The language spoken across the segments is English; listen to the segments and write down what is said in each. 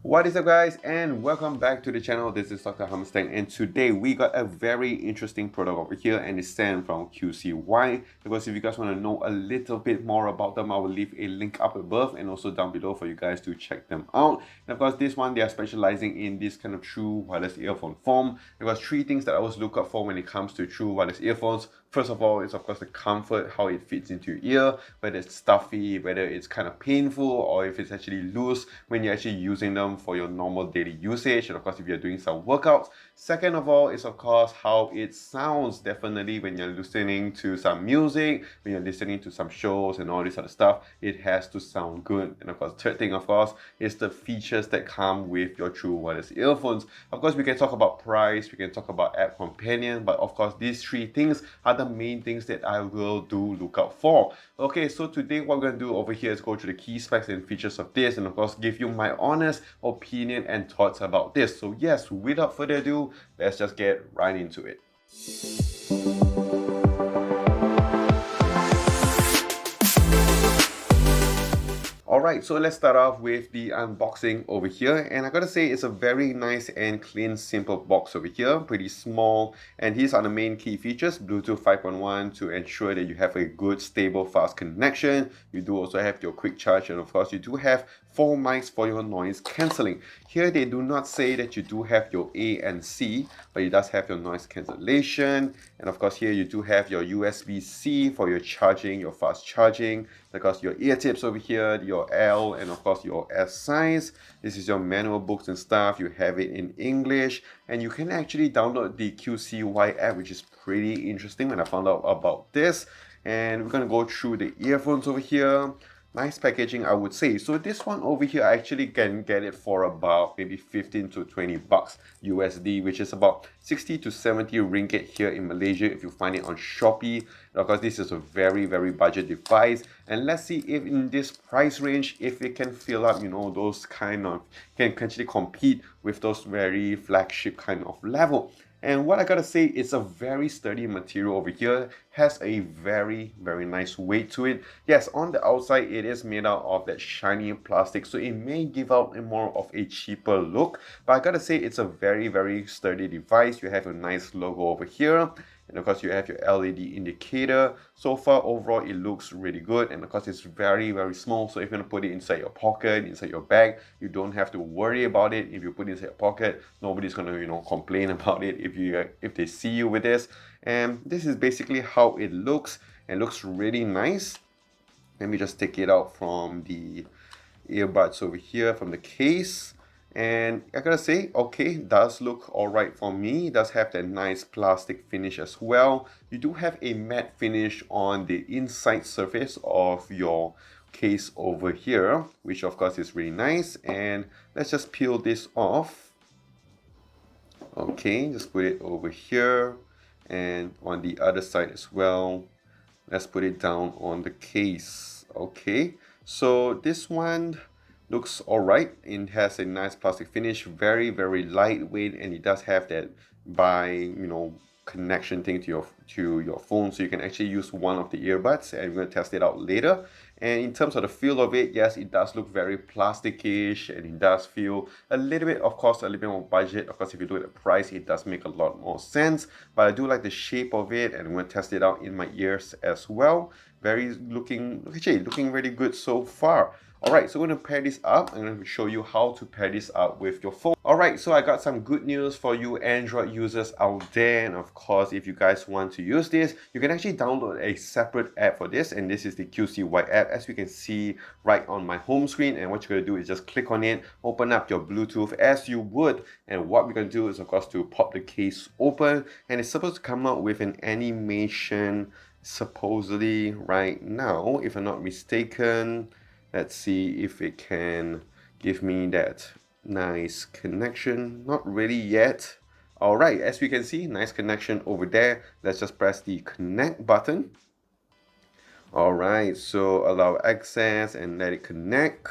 What is up, guys, and welcome back to the channel. This is Dr. Hammerstein, and today we got a very interesting product over here, and it's sent from QCY. Because if you guys want to know a little bit more about them, I will leave a link up above and also down below for you guys to check them out. And of course, this one, they are specializing in this kind of true wireless earphone form. There was three things that I always look out for when it comes to true wireless earphones. First of all, it's of course the comfort, how it fits into your ear, whether it's stuffy, whether it's kind of painful, or if it's actually loose when you're actually using them for your normal daily usage, and of course if you're doing some workouts. Second of all is of course how it sounds, definitely when you're listening to some music, when you're listening to some shows and all this other stuff, it has to sound good. And of course, third thing of course is the features that come with your true wireless earphones. Of course, we can talk about price, we can talk about app companion, but of course these three things are the main things that I will do look out for. Okay, so today what we're going to do over here is go through the key specs and features of this, and of course give you my honest opinion and thoughts about this. So yes, without further ado, let's just get right into it. Alright, so let's start off with the unboxing over here, and I gotta say it's a very nice and clean, simple box over here, pretty small. And these are the main key features: Bluetooth 5.1 to ensure that you have a good, stable, fast connection. You do also have your quick charge, and of course you do have 4 mics for your noise cancelling. Here they do not say that you do have your A and C, but it does have your noise cancellation. And of course here you do have your USB-C for your charging, your fast charging. Of course your ear tips over here, your L, and of course your S size. This is your manual books and stuff. You have it in English, and you can actually download the QCY app, which is pretty interesting when I found out about this. And we're gonna go through the earphones over here. Nice packaging, I would say. So this one over here, I actually can get it for about maybe 15 to 20 bucks USD, which is about 60 to 70 ringgit here in Malaysia if you find it on Shopee. Of course, this is a very budget device, and let's see if in this price range, if it can fill up, you know, those kind of, can actually compete with those very flagship kind of level. And what I gotta say, it's a very sturdy material over here, has a very nice weight to it. Yes, on the outside it is made out of that shiny plastic, so it may give out a more of a cheaper look, but I gotta say it's a very sturdy device. You have a nice logo over here, and of course you have your LED indicator. So far overall it looks really good, and of course it's very small, so if you want to put it inside your pocket, inside your bag, you don't have to worry about it. If you put it inside your pocket, nobody's gonna, you know, complain about it if they see you with this. And this is basically how it looks, and looks really nice. Let me just take it out from the earbuds over here, from the case. And I gotta say, okay, does look alright for me. It does have that nice plastic finish as well. You do have a matte finish on the inside surface of your case over here, which of course is really nice. And let's just peel this off. Okay, just put it over here, and on the other side as well. Let's put it down on the case. Okay, so this one looks alright. It has a nice plastic finish, very lightweight, and it does have that connection thing to your phone, so you can actually use one of the earbuds, and we're going to test it out later. And in terms of the feel of it, yes, it does look very plasticky-ish, and it does feel a little bit, of course, a little bit more budget. Of course, if you do it at price, it does make a lot more sense, but I do like the shape of it, and I'm going to test it out in my ears as well. Looking really good so far. Alright, so we're going to pair this up. I'm going to show you how to pair this up with your phone. Alright, so I got some good news for you Android users out there. And of course, if you guys want to use this, you can actually download a separate app for this. And this is the QCY app, as you can see right on my home screen. And what you're going to do is just click on it, open up your Bluetooth as you would. And what we're going to do is, of course, to pop the case open. And it's supposed to come out with an animation, supposedly right now, if I'm not mistaken. Let's see if it can give me that nice connection. Not really yet. Alright, as we can see, nice connection over there. Let's just press the connect button. Alright, so allow access and let it connect.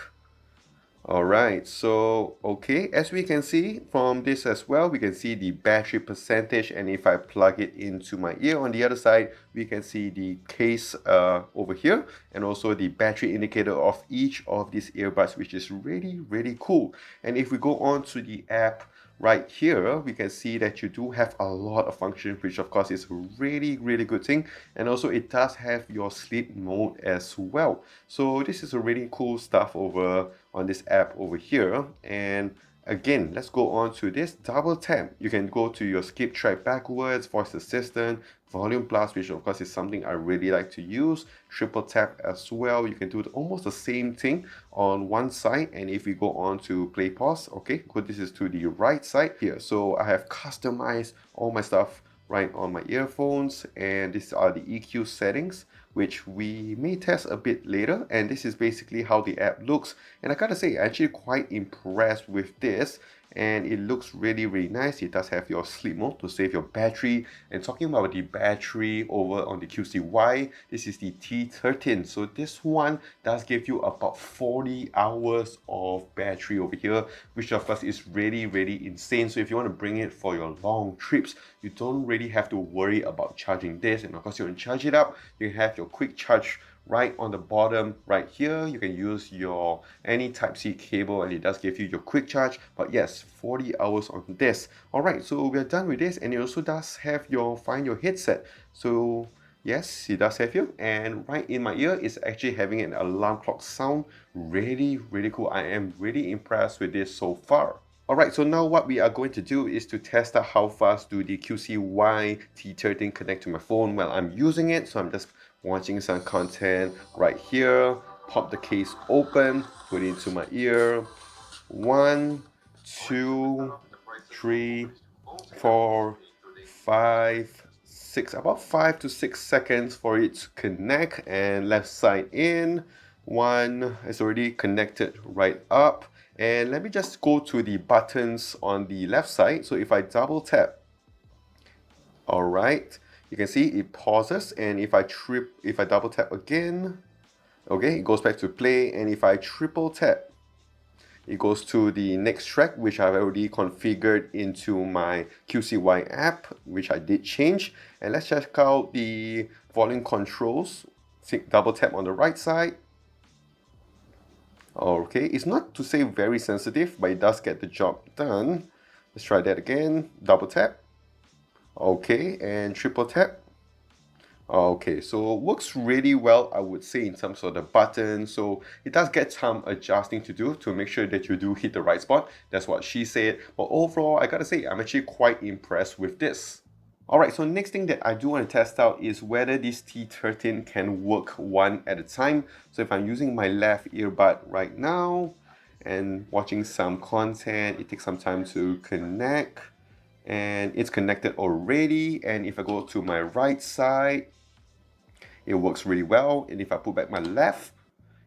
Alright, so okay, as we can see from this as well, we can see the battery percentage, and if I plug it into my ear on the other side, we can see the case over here, and also the battery indicator of each of these earbuds, which is really cool. And if we go on to the app right here, we can see that you do have a lot of functions, which of course is a really good thing. And also it does have your sleep mode as well. So this is a really cool stuff over on this app over here. And again, let's go on to this double tap. You can go to your skip track backwards, voice assistant, volume plus, which of course is something I really like to use, triple tap as well. You can do almost the same thing on one side. And if we go on to play pause, okay, good, this is to the right side here. So I have customized all my stuff right on my earphones, and these are the EQ settings, which we may test a bit later. And this is basically how the app looks, and I gotta say, I'm actually quite impressed with this, and it looks really nice. It does have your sleep mode to save your battery. And talking about the battery over on the QCY, this is the T13, so this one does give you about 40 hours of battery over here, which of course is really insane. So if you want to bring it for your long trips, you don't really have to worry about charging this. And of course, you can charge it up, you have your quick charge right on the bottom right here. You can use your any Type-C cable, and it does give you your quick charge. But yes, 40 hours on this. Alright, so we're done with this, and it also does have your find your headset. So yes, it does have you, and right in my ear is actually having an alarm clock sound. Really cool. I am really impressed with this so far. Alright, so now what we are going to do is to test out how fast do the QCY T13 connect to my phone while I'm using it. So I'm just watching some content right here, pop the case open, put it into my ear. 1, 2, 3, 4, 5, 6, about 5 to 6 seconds for it to connect. And left side in, one is already connected right up. And let me just go to the buttons on the left side. So if I double tap, all right, you can see it pauses. And if I double tap again, okay, it goes back to play. And if I triple tap, it goes to the next track, which I've already configured into my QCY app, which I did change. And let's check out the volume controls. Double tap on the right side. Okay, it's not to say very sensitive, but it does get the job done. Let's try that again. Double tap. Okay, and triple tap. Okay, so it works really well, I would say, in terms of the button. So it does get some adjusting to do to make sure that you do hit the right spot. That's what she said. But overall, I gotta say, I'm actually quite impressed with this. Alright, so next thing that I do want to test out is whether this T13 can work one at a time. So if I'm using my left earbud right now and watching some content, it takes some time to connect, and it's connected already. And if I go to my right side, it works really well. And if I put back my left,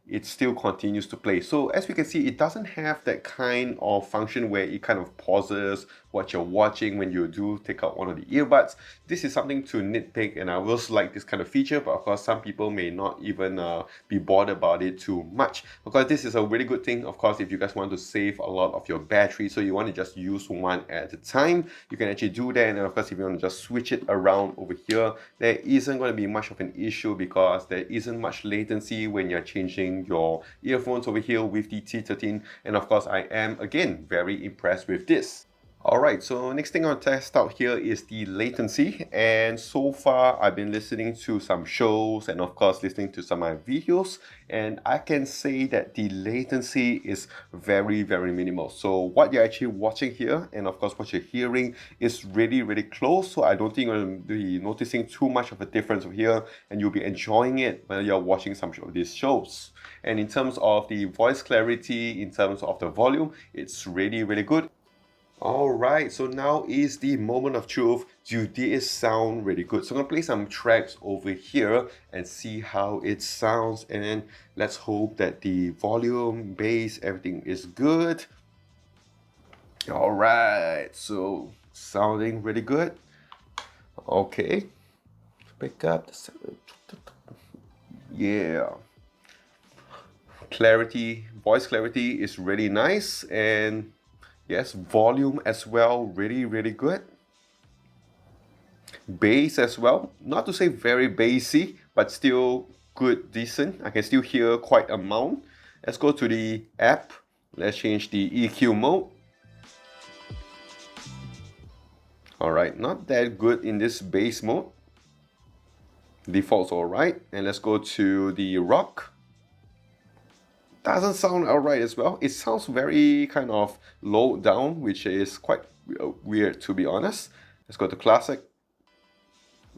it still continues to play. So as we can see, it doesn't have that kind of function where it kind of pauses what you're watching when you do take out one of the earbuds. This is something to nitpick, and I will like this kind of feature, but of course some people may not even be bothered about it too much, because this is a really good thing. Of course, if you guys want to save a lot of your battery, so you want to just use one at a time, you can actually do that. And of course, if you want to just switch it around over here, there isn't going to be much of an issue, because there isn't much latency when you're changing your earphones over here with the T13. And of course, I am again very impressed with this. Alright, so next thing I'll test out here is the latency. And so far I've been listening to some shows and of course listening to some of my videos, and I can say that the latency is very minimal. So what you're actually watching here and of course what you're hearing is really close. So I don't think you're going to be noticing too much of a difference over here, and you'll be enjoying it when you're watching some of these shows. And in terms of the voice clarity, in terms of the volume, it's really good. Alright, so now is the moment of truth. Do this sound really good? So I'm gonna play some tracks over here and see how it sounds, and then let's hope that the volume, bass, everything is good. Alright, so sounding really good. Okay, pick up the sound. Yeah, clarity, voice clarity is really nice, and yes, volume as well, really good. Bass as well, not to say very bassy, but still good, decent. I can still hear quite a amount. Let's go to the app. Let's change the EQ mode. Alright, not that good in this bass mode. Default's alright. And let's go to the rock. Doesn't sound alright as well. It sounds very kind of low down, which is quite weird, to be honest. Let's go to classic.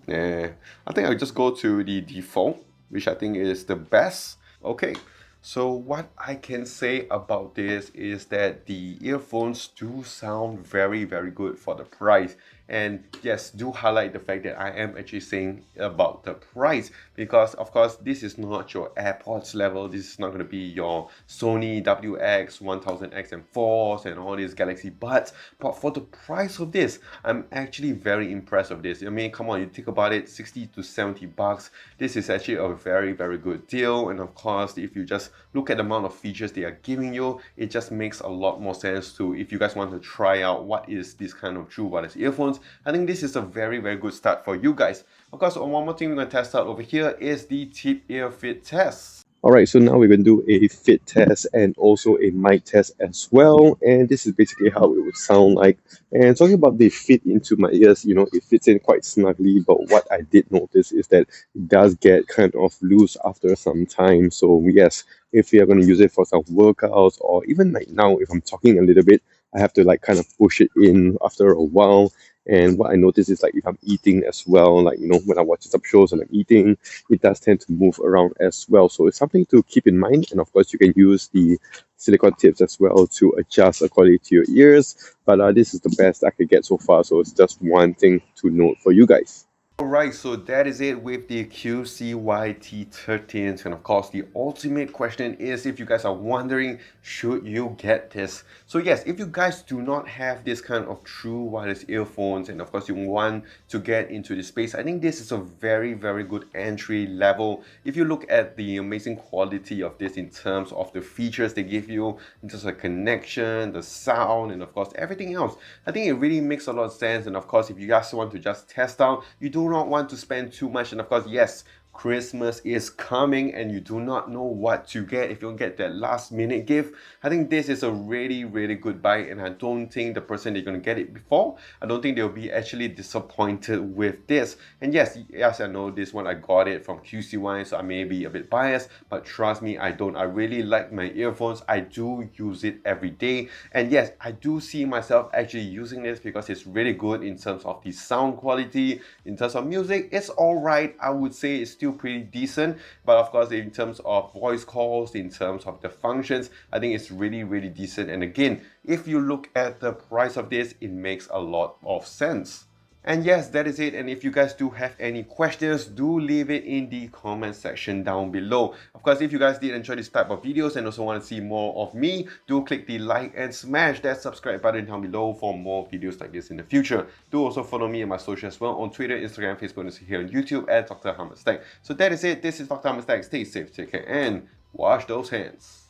I think I'll just go to the default, which I think is the best. Okay, so what I can say about this is that the earphones do sound very good for the price. And yes, do highlight the fact that I am actually saying about the price, because of course this is not your AirPods level. This is not going to be your Sony WX 1000X and 4s and all these Galaxy Buds. But for the price of this, I'm actually very impressed with this. I mean, come on, you think about it, 60 to 70 bucks. This is actually a very good deal. And of course, if you just look at the amount of features they are giving you, it just makes a lot more sense to, if you guys want to try out what is this kind of true wireless earphones, I think this is a very good start for you guys. Of course, one more thing we're going to test out over here is the tip ear fit test. Alright, so now we're going to do a fit test and also a mic test as well. And this is basically how it would sound like. And talking about the fit into my ears, you know, it fits in quite snugly. But what I did notice is that it does get kind of loose after some time. So yes, if we are going to use it for some workouts, or even like now, if I'm talking a little bit, I have to like kind of push it in after a while. And what I notice is like if I'm eating as well, like, you know, when I watch some shows and I'm eating, it does tend to move around as well. So it's something to keep in mind. And of course, you can use the silicone tips as well to adjust according to your ears. But this is the best I could get so far. So it's just one thing to note for you guys. Alright, so that is it with the QCY T13. And of course, the ultimate question is, if you guys are wondering, should you get this? So yes, if you guys do not have this kind of true wireless earphones, and of course you want to get into this space, I think this is a very good entry level. If you look at the amazing quality of this in terms of the features they give you, in terms of connection, the sound, and of course everything else, I think it really makes a lot of sense. And of course, if you guys want to just test out, you do not want to spend too much. And of course, yes, Christmas is coming and you do not know what to get. If you don't get that last minute gift, I think this is a really good buy. And I don't think the person they're going to get it before, I don't think they'll be actually disappointed with this. And yes, I know this one, I got it from QCY, so I may be a bit biased, but trust me, I don't. I really like my earphones. I do use it every day. And yes, I do see myself actually using this because it's really good in terms of the sound quality. In terms of music, it's all right. I would say it's still pretty decent, but of course in terms of voice calls, in terms of the functions, I think it's really decent. And again, if you look at the price of this, it makes a lot of sense. And yes, that is it. And if you guys do have any questions, do leave it in the comment section down below. Of course, if you guys did enjoy this type of videos and also want to see more of me, do click the like and smash that subscribe button down below for more videos like this in the future. Do also follow me on my social as well, on Twitter, Instagram, Facebook, and here on YouTube at Dr. Hammerstack. So that is it. This is Dr. Hammerstack. Stay safe, take care, and wash those hands.